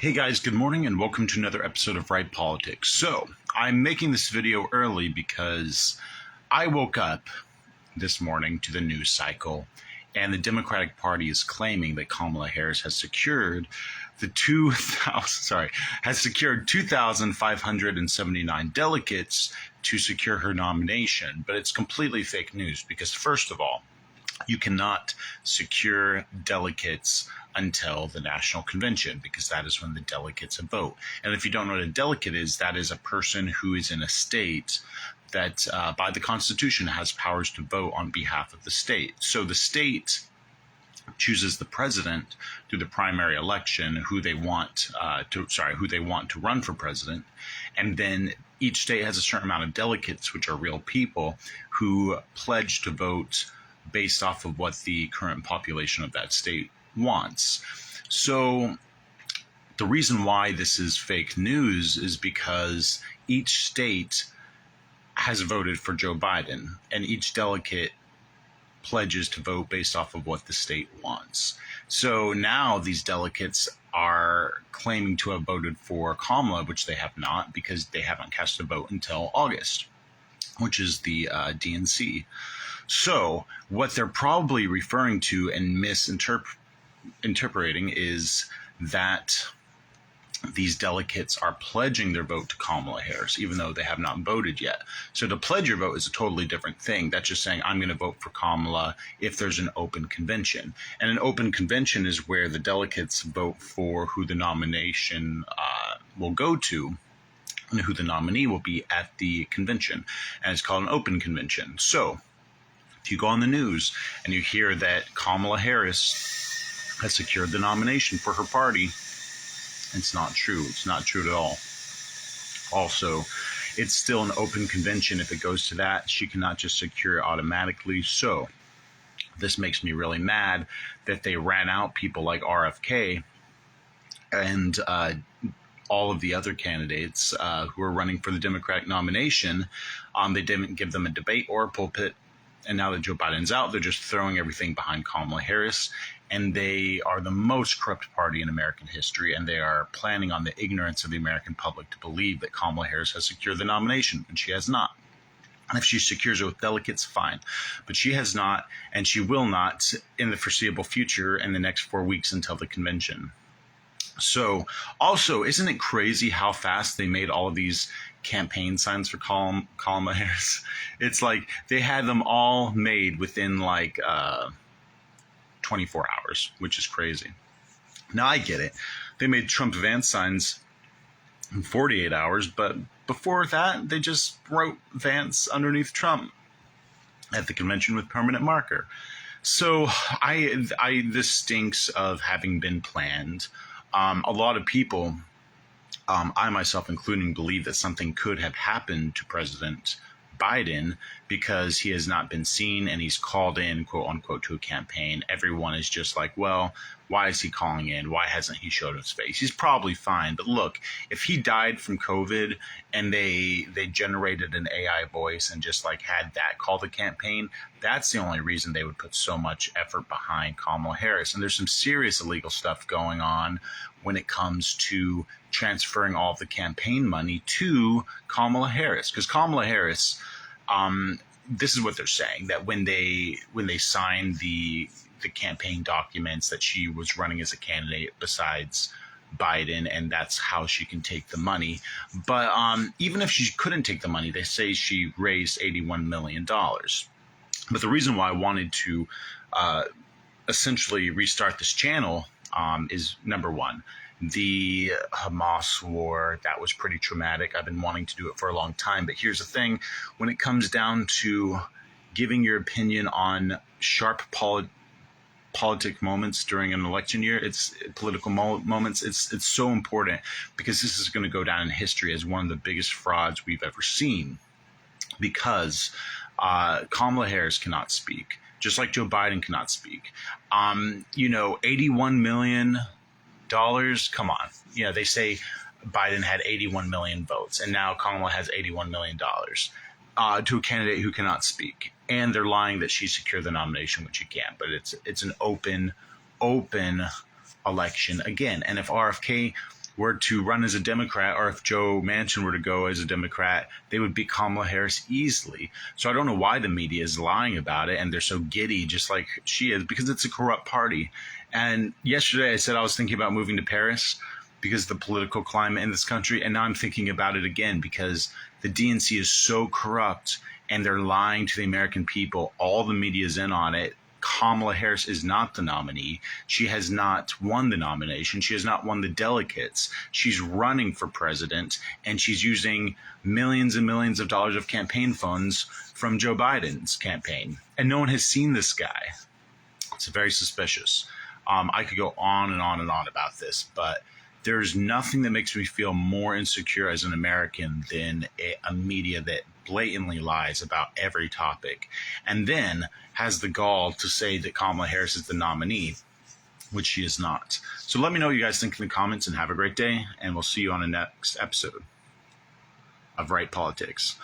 Hey guys, good morning and welcome to another episode of Right Politics. So, I'm making this video early because I woke up this morning to the news cycle and the Democratic Party is claiming that Kamela Harris has secured 2,579 delegates to secure her nomination. But it's completely fake news because, first of all, you cannot secure delegates until the National Convention, because that is when the delegates vote. And if you don't know what a delegate is, that is a person who is in a state that by the Constitution has powers to vote on behalf of the state. So the state chooses the president through the primary election, who they want to run for president, and then each state has a certain amount of delegates, which are real people who pledge to vote based off of what the current population of that state wants. So the reason why this is fake news is because each state has voted for Joe Biden, and each delegate pledges to vote based off of what the state wants. So now these delegates are claiming to have voted for Kamala, which they have not, because they haven't cast a vote until August, which is the DNC. So what they're probably referring to and misinterpreting is that these delegates are pledging their vote to Kamala Harris, even though they have not voted yet. So to pledge your vote is a totally different thing. That's just saying, I'm going to vote for Kamala if there's an open convention. And an open convention is where the delegates vote for who the nomination will go to and who the nominee will be at the convention. And it's called an open convention. So if you go on the news and you hear that Kamala Harris has secured the nomination for her party, it's not true. It's not true at all. Also, it's still an open convention. If it goes to that, she cannot just secure it automatically. So this makes me really mad that they ran out people like RFK and all of the other candidates who are running for the Democratic nomination. They didn't give them a debate or a pulpit. And now that Joe Biden's out, they're just throwing everything behind Kamala Harris. And they are the most corrupt party in American history. And they are planning on the ignorance of the American public to believe that Kamala Harris has secured the nomination, and she has not. And if she secures it with delegates, fine. But she has not, and she will not in the foreseeable future in the next 4 weeks until the convention. So also, isn't it crazy how fast they made all of these campaign signs for Kamala Harris? It's like they had them all made within like 24 hours, which is crazy. Now I get it. They made Trump Vance signs in 48 hours, but before that, they just wrote Vance underneath Trump at the convention with permanent marker. So this stinks of having been planned. A lot of people, I myself including, believe that something could have happened to President Biden because he has not been seen and he's called in, quote unquote, to a campaign. Everyone is just like, well, why is he calling in? Why hasn't he showed his face? He's probably fine. But look, if he died from COVID and they generated an AI voice and just like had that call the campaign, that's the only reason they would put so much effort behind Kamala Harris. And there's some serious illegal stuff going on when it comes to transferring all of the campaign money to Kamala Harris. Because Kamala Harris, this is what they're saying, that when they signed the campaign documents that she was running as a candidate besides Biden, and that's how she can take the money. But even if she couldn't take the money, they say she raised $81 million. But the reason why I wanted to essentially restart this channel is, number one, the Hamas war. That was pretty traumatic. I've been wanting to do it for a long time. But here's the thing. When it comes down to giving your opinion on sharp politic moments during an election year, it's political moments. It's so important because this is going to go down in history as one of the biggest frauds we've ever seen, because Kamala Harris cannot speak, just like Joe Biden cannot speak. $81 million. Come on. They say Biden had 81 million votes, and now Kamala has $81 million to a candidate who cannot speak. And they're lying that she secured the nomination, which she can't. But it's an open election again. And if RFK were to run as a Democrat, or if Joe Manchin were to go as a Democrat, they would beat Kamala Harris easily. So I don't know why the media is lying about it, and they're so giddy, just like she is, because it's a corrupt party. And yesterday I said I was thinking about moving to Paris because of the political climate in this country, and now I'm thinking about it again because the DNC is so corrupt, and they're lying to the American people. All the media is in on it. Kamala Harris is not the nominee. She has not won the nomination. She has not won the delegates. She's running for president, and she's using millions and millions of dollars of campaign funds from Joe Biden's campaign. And no one has seen this guy. It's very suspicious. I could go on and on and on about this, but there's nothing that makes me feel more insecure as an American than a media that blatantly lies about every topic and then has the gall to say that Kamala Harris is the nominee, which she is not. So let me know what you guys think in the comments, and have a great day, and we'll see you on the next episode of Right Politics.